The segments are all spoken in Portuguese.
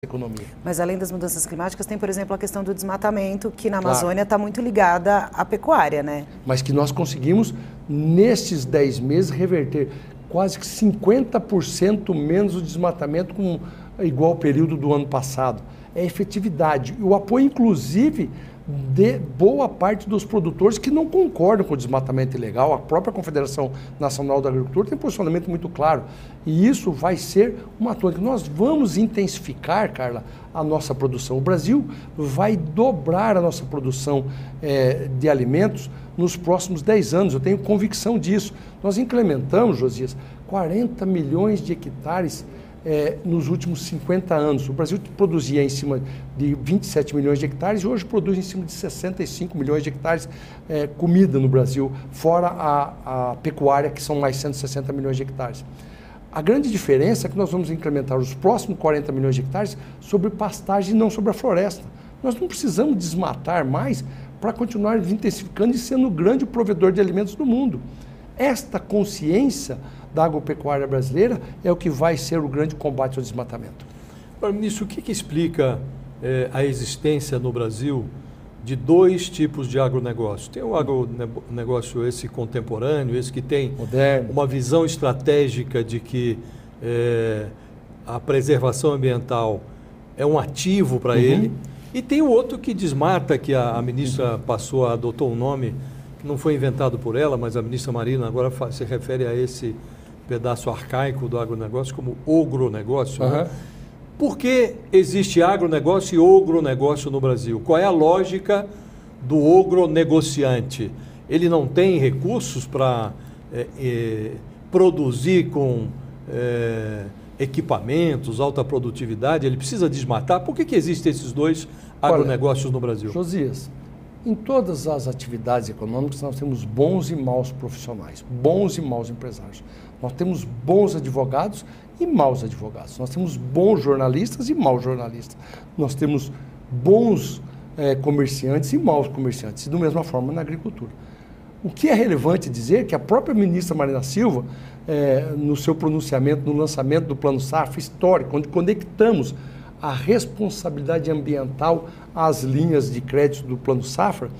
economia. Mas além das mudanças climáticas, tem, por exemplo, a questão do desmatamento, que na Amazônia está muito ligada à pecuária, né? Mas que nós conseguimos, nestes 10 meses, reverter quase que 50% menos o desmatamento com igual período do ano passado. É efetividade. E o apoio, inclusive, de boa parte dos produtores que não concordam com o desmatamento ilegal. A própria Confederação Nacional da Agricultura tem um posicionamento muito claro. E isso vai ser uma tônica. Nós vamos intensificar, Carla, a nossa produção. O Brasil vai dobrar a nossa produção de alimentos nos próximos 10 anos. Eu tenho convicção disso. Nós implementamos, Josias, 40 milhões de hectares nos últimos 50 anos. O Brasil produzia em cima de 27 milhões de hectares e hoje produz em cima de 65 milhões de hectares comida no Brasil, fora a pecuária, que são mais 160 milhões de hectares. A grande diferença é que nós vamos incrementar os próximos 40 milhões de hectares sobre pastagem e não sobre a floresta. Nós não precisamos desmatar mais para continuar intensificando e sendo o grande provedor de alimentos do mundo. Esta consciência da agropecuária brasileira é o que vai ser o grande combate ao desmatamento. Agora, ministro, o que explica a existência no Brasil de dois tipos de agronegócio? Tem o agronegócio esse contemporâneo, esse que tem moderno, uma visão estratégica de que a preservação ambiental é um ativo para ele, e tem o outro que desmata, que a ministra adotou um nome que não foi inventado por ela, mas a ministra Marina agora se refere a esse pedaço arcaico do agronegócio como ogronegócio. Né? Por que existe agronegócio e ogronegócio no Brasil? Qual é a lógica do ogronegociante? Ele não tem recursos para produzir com equipamentos, alta produtividade, ele precisa desmatar? Por que existem esses dois agronegócios no Brasil? Josias, em todas as atividades econômicas nós temos bons e maus profissionais, bons e maus empresários. Nós temos bons advogados e maus advogados. Nós temos bons jornalistas e maus jornalistas. Nós temos bons comerciantes e maus comerciantes. E da mesma forma na agricultura. O que é relevante dizer é que a própria ministra Marina Silva, no seu pronunciamento, no lançamento do Plano Safra histórico, onde conectamos a responsabilidade ambiental às linhas de crédito do Plano Safra,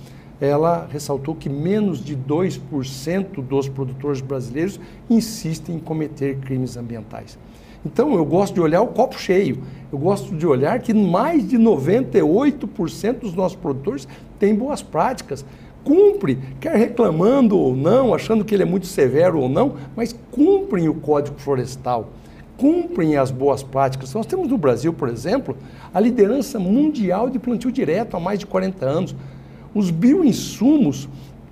ela ressaltou que menos de 2% dos produtores brasileiros insistem em cometer crimes ambientais. Então, eu gosto de olhar o copo cheio. Eu gosto de olhar que mais de 98% dos nossos produtores têm boas práticas. Cumpre, quer reclamando ou não, achando que ele é muito severo ou não, mas cumprem o Código Florestal. Cumprem as boas práticas. Nós temos no Brasil, por exemplo, a liderança mundial de plantio direto há mais de 40 anos. Os bioinsumos,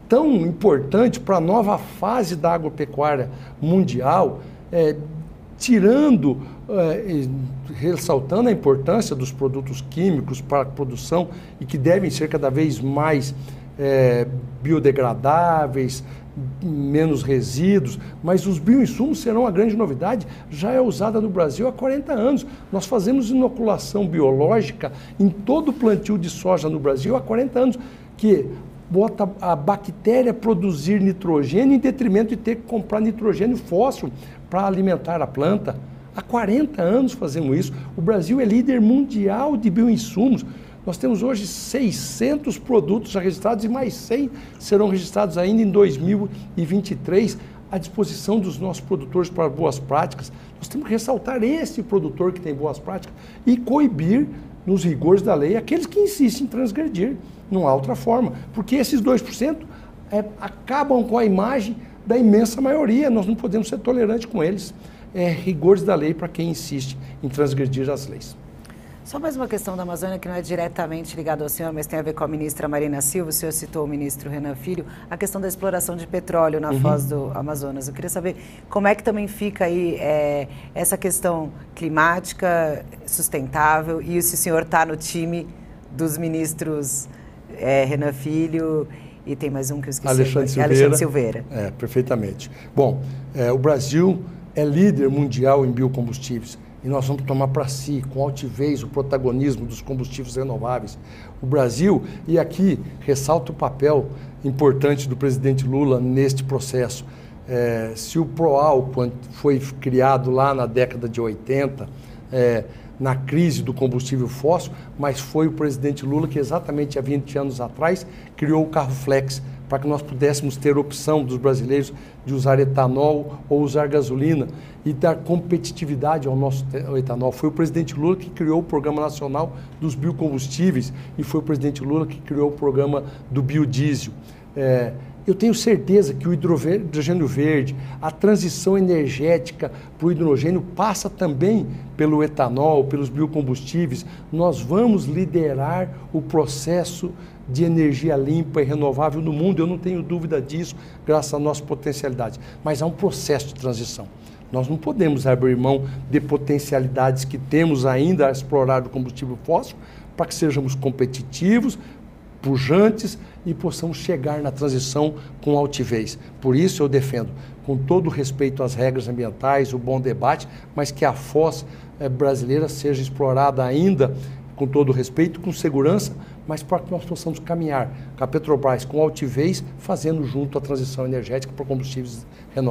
tão importantes para a nova fase da agropecuária mundial, ressaltando a importância dos produtos químicos para a produção e que devem ser cada vez mais biodegradáveis, menos resíduos, mas os bioinsumos serão a grande novidade, já é usada no Brasil há 40 anos. Nós fazemos inoculação biológica em todo o plantio de soja no Brasil há 40 anos, que bota a bactéria a produzir nitrogênio em detrimento de ter que comprar nitrogênio fóssil para alimentar a planta. Há 40 anos fazemos isso. O Brasil é líder mundial de bioinsumos. Nós temos hoje 600 produtos já registrados e mais 100 serão registrados ainda em 2023 à disposição dos nossos produtores para boas práticas. Nós temos que ressaltar esse produtor que tem boas práticas e coibir nos rigores da lei aqueles que insistem em transgredir. Não há outra forma, porque esses 2% acabam com a imagem da imensa maioria. Nós não podemos ser tolerantes com eles. Rigores da lei para quem insiste em transgredir as leis. Só mais uma questão da Amazônia que não é diretamente ligada ao senhor, mas tem a ver com a ministra Marina Silva. O senhor citou o ministro Renan Filho, a questão da exploração de petróleo na foz do Amazonas. Eu queria saber como é que também fica aí essa questão climática, sustentável, e se o senhor está no time dos ministros Renan Filho e tem mais um que eu esqueci. Alexandre Silveira. Perfeitamente. Bom, o Brasil é líder mundial em biocombustíveis. E nós vamos tomar para si, com altivez, o protagonismo dos combustíveis renováveis. O Brasil, e aqui ressalta o papel importante do presidente Lula neste processo. Se o PROAL, quando foi criado lá na década de 80, na crise do combustível fóssil, mas foi o presidente Lula que exatamente há 20 anos atrás criou o carro flex, para que nós pudéssemos ter opção dos brasileiros de usar etanol ou usar gasolina e dar competitividade ao nosso etanol. Foi o presidente Lula que criou o Programa Nacional dos Biocombustíveis e foi o presidente Lula que criou o programa do biodiesel. Eu tenho certeza que o hidrogênio verde, a transição energética para o hidrogênio passa também pelo etanol, pelos biocombustíveis. Nós vamos liderar o processo de energia limpa e renovável no mundo, eu não tenho dúvida disso, graças à nossa potencialidade. Mas há um processo de transição. Nós não podemos abrir mão de potencialidades que temos ainda a explorar do combustível fóssil para que sejamos competitivos, pujantes e possamos chegar na transição com altivez. Por isso eu defendo, com todo o respeito às regras ambientais, o bom debate, mas que a foz brasileira seja explorada ainda com todo o respeito, com segurança, mas para que nós possamos caminhar com a Petrobras com altivez, fazendo junto a transição energética para combustíveis renováveis.